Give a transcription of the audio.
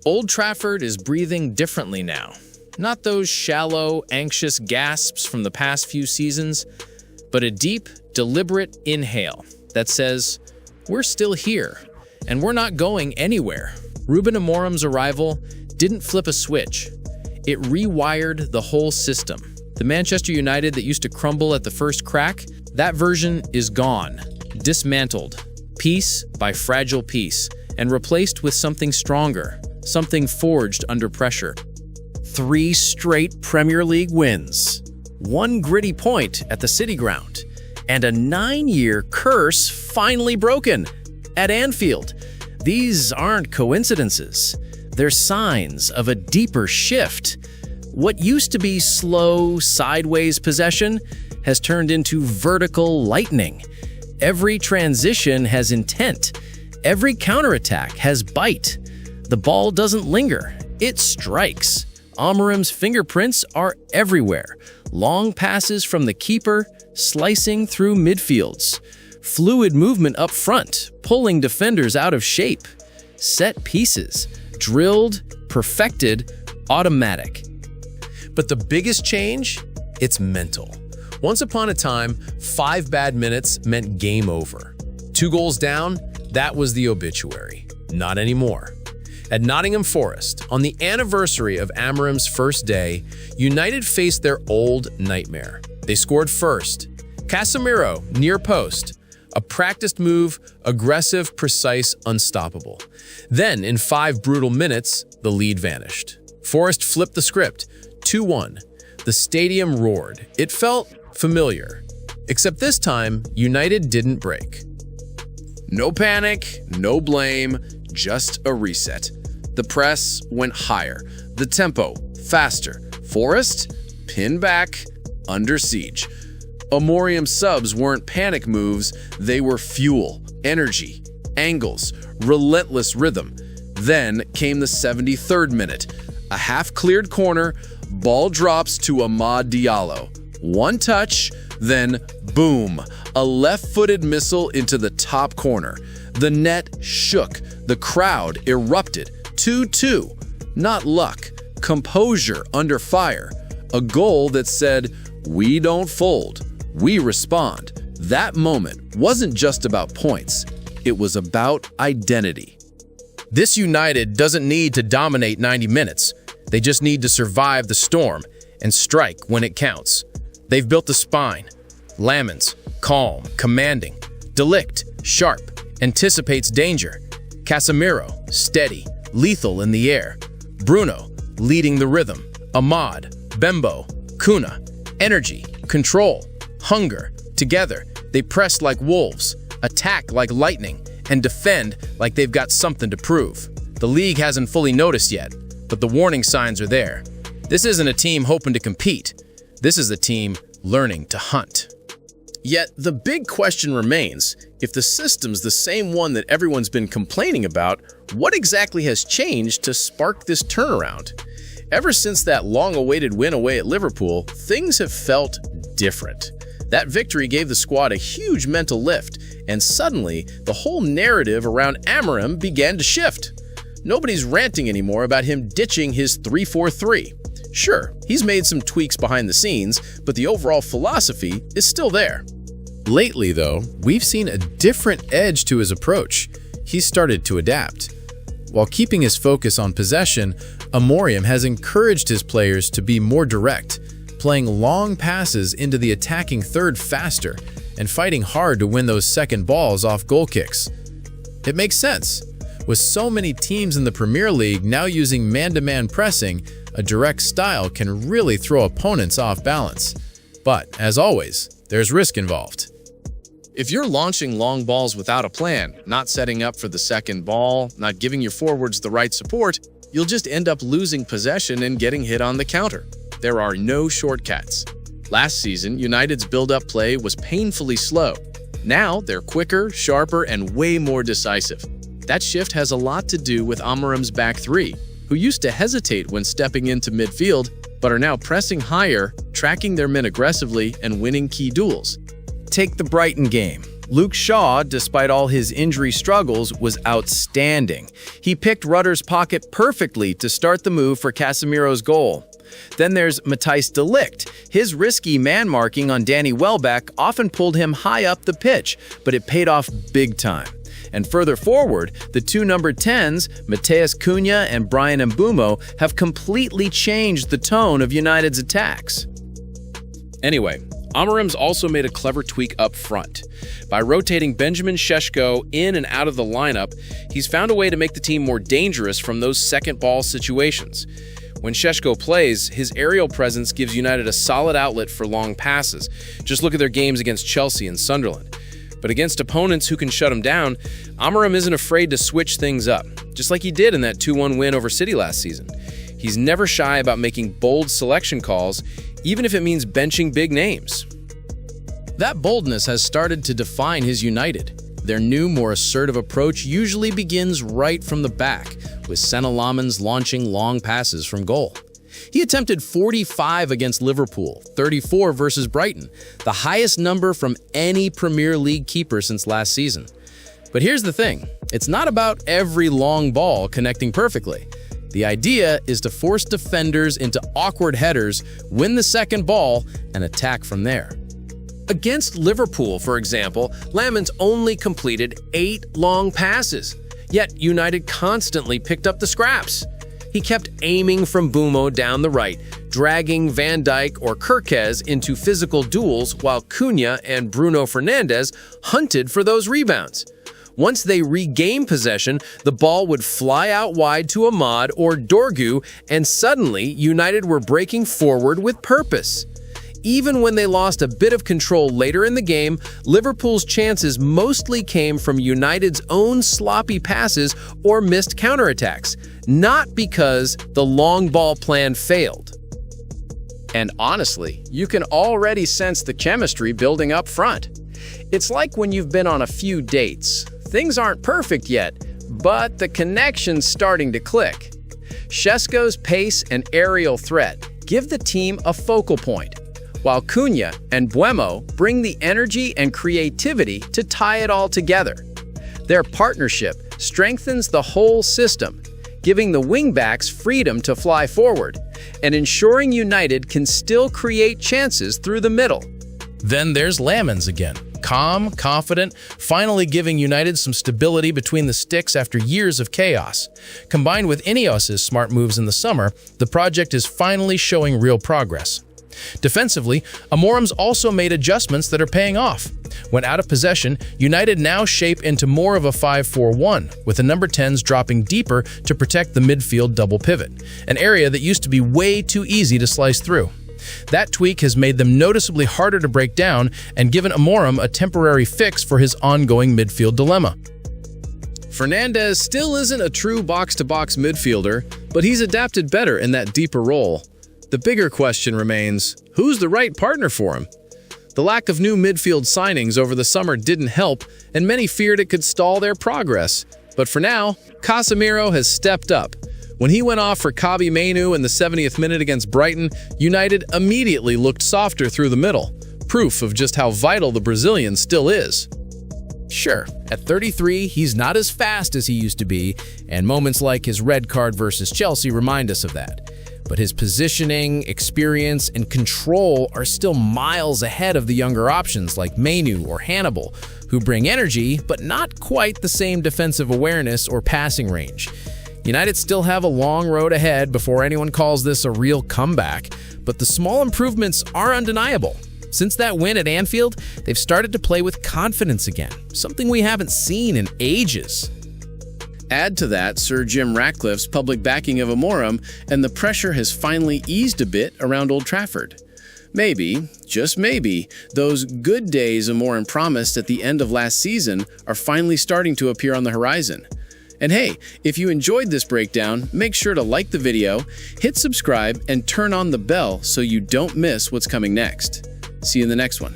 Old Trafford is breathing differently now. Not those shallow, anxious gasps from the past few seasons, but a deep, deliberate inhale that says, we're still here, and we're not going anywhere. Rúben Amorim's arrival didn't flip a switch. It rewired the whole system. The Manchester United that used to crumble at the first crack, that version is gone, dismantled, piece by fragile piece, and replaced with something stronger, something forged under pressure. 3 straight Premier League wins, 1 gritty point at the City Ground, and a 9-year curse finally broken at Anfield. These aren't coincidences. They're signs of a deeper shift. What used to be slow, sideways possession has turned into vertical lightning. Every transition has intent. Every counterattack has bite. The ball doesn't linger. It strikes. Amorim's fingerprints are everywhere. Long passes from the keeper, slicing through midfields. Fluid movement up front, pulling defenders out of shape. Set pieces, drilled, perfected, automatic. But the biggest change? It's mental. Once upon a time, 5 bad minutes meant game over. 2 goals down, that was the obituary. Not anymore. At Nottingham Forest, on the anniversary of Amorim's first day, United faced their old nightmare. They scored first. Casemiro, near post. A practiced move, aggressive, precise, unstoppable. Then, in 5 brutal minutes, the lead vanished. Forest flipped the script, 2-1. The stadium roared. It felt familiar. Except this time, United didn't break. No panic, no blame, just a reset. The press went higher, the tempo faster. Forest pinned back, under siege. Amorim subs weren't panic moves, they were fuel, energy, angles, relentless rhythm. Then came the 73rd minute. A half-cleared corner, ball drops to Amad Diallo. 1 touch, then boom, a left-footed missile into the top corner. The net shook, the crowd erupted. 2-2. Not luck, composure under fire. A goal that said, we don't fold, we respond. That moment wasn't just about points, it was about identity. This United doesn't need to dominate 90 minutes. They just need to survive the storm and strike when it counts. They've built a spine. Lamens, calm, commanding. De Ligt, sharp, anticipates danger. Casemiro, steady, lethal in the air. Bruno, leading the rhythm. Amad, Bembo, Kuna, energy, control, hunger. Together, they press like wolves, attack like lightning, and defend like they've got something to prove. The league hasn't fully noticed yet, but the warning signs are there. This isn't a team hoping to compete. This is a team learning to hunt. Yet, the big question remains, if the system's the same one that everyone's been complaining about, what exactly has changed to spark this turnaround? Ever since that long-awaited win away at Liverpool, things have felt different. That victory gave the squad a huge mental lift, and suddenly, the whole narrative around Amorim began to shift. Nobody's ranting anymore about him ditching his 3-4-3. Sure, he's made some tweaks behind the scenes, but the overall philosophy is still there. Lately, though, we've seen a different edge to his approach. He's started to adapt. While keeping his focus on possession, Amorim has encouraged his players to be more direct, playing long passes into the attacking third faster and fighting hard to win those second balls off goal kicks. It makes sense. With so many teams in the Premier League now using man-to-man pressing, a direct style can really throw opponents off balance. But, as always, there's risk involved. If you're launching long balls without a plan, not setting up for the second ball, not giving your forwards the right support, you'll just end up losing possession and getting hit on the counter. There are no shortcuts. Last season, United's build-up play was painfully slow. Now, they're quicker, sharper, and way more decisive. That shift has a lot to do with Amorim's back three, who used to hesitate when stepping into midfield, but are now pressing higher, tracking their men aggressively, and winning key duels. Take the Brighton game. Luke Shaw, despite all his injury struggles, was outstanding. He picked Rudder's pocket perfectly to start the move for Casemiro's goal. Then there's Matthijs de Ligt. His risky man-marking on Danny Welbeck often pulled him high up the pitch, but it paid off big time. And further forward, the two number 10s, Matheus Cunha and Bryan Mbeumo, have completely changed the tone of United's attacks. Anyway, Amorim's also made a clever tweak up front. By rotating Benjamin Šeško in and out of the lineup, he's found a way to make the team more dangerous from those second ball situations. When Šeško plays, his aerial presence gives United a solid outlet for long passes. Just look at their games against Chelsea and Sunderland. But against opponents who can shut him down, Amorim isn't afraid to switch things up, just like he did in that 2-1 win over City last season. He's never shy about making bold selection calls, even if it means benching big names. That boldness has started to define his United. Their new, more assertive approach usually begins right from the back, with Senna Lammens launching long passes from goal. He attempted 45 against Liverpool, 34 versus Brighton, the highest number from any Premier League keeper since last season. But here's the thing, it's not about every long ball connecting perfectly. The idea is to force defenders into awkward headers, win the second ball, and attack from there. Against Liverpool, for example, Lammens only completed 8 long passes, yet United constantly picked up the scraps. He kept aiming from Mbeumo down the right, dragging Van Dijk or Kerkez into physical duels while Cunha and Bruno Fernandes hunted for those rebounds. Once they regained possession, the ball would fly out wide to Ahmad or Dorgu, and suddenly United were breaking forward with purpose. Even when they lost a bit of control later in the game, Liverpool's chances mostly came from United's own sloppy passes or missed counterattacks, not because the long ball plan failed. And honestly, you can already sense the chemistry building up front. It's like when you've been on a few dates. Things aren't perfect yet, but the connection's starting to click. Šeško's pace and aerial threat give the team a focal point, while Cunha and Mbeumo bring the energy and creativity to tie it all together. Their partnership strengthens the whole system, giving the wingbacks freedom to fly forward, and ensuring United can still create chances through the middle. Then there's Lammens again. Calm, confident, finally giving United some stability between the sticks after years of chaos. Combined with Ineos's smart moves in the summer, the project is finally showing real progress. Defensively, Amorim's also made adjustments that are paying off. When out of possession, United now shape into more of a 5-4-1, with the number 10s dropping deeper to protect the midfield double pivot, an area that used to be way too easy to slice through. That tweak has made them noticeably harder to break down and given Amorim a temporary fix for his ongoing midfield dilemma. Fernandes still isn't a true box-to-box midfielder, but he's adapted better in that deeper role. The bigger question remains, who's the right partner for him? The lack of new midfield signings over the summer didn't help, and many feared it could stall their progress. But for now, Casemiro has stepped up. When he went off for Kobbie Mainoo in the 70th minute against Brighton, United immediately looked softer through the middle, proof of just how vital the Brazilian still is. Sure, at 33, he's not as fast as he used to be, and moments like his red card versus Chelsea remind us of that. But his positioning, experience, and control are still miles ahead of the younger options like Mainoo or Hannibal, who bring energy, but not quite the same defensive awareness or passing range. United still have a long road ahead before anyone calls this a real comeback, but the small improvements are undeniable. Since that win at Anfield, they've started to play with confidence again, something we haven't seen in ages. Add to that Sir Jim Ratcliffe's public backing of Amorim, and the pressure has finally eased a bit around Old Trafford. Maybe, just maybe, those good days Amorim promised at the end of last season are finally starting to appear on the horizon. And hey, if you enjoyed this breakdown, make sure to like the video, hit subscribe, and turn on the bell so you don't miss what's coming next. See you in the next one.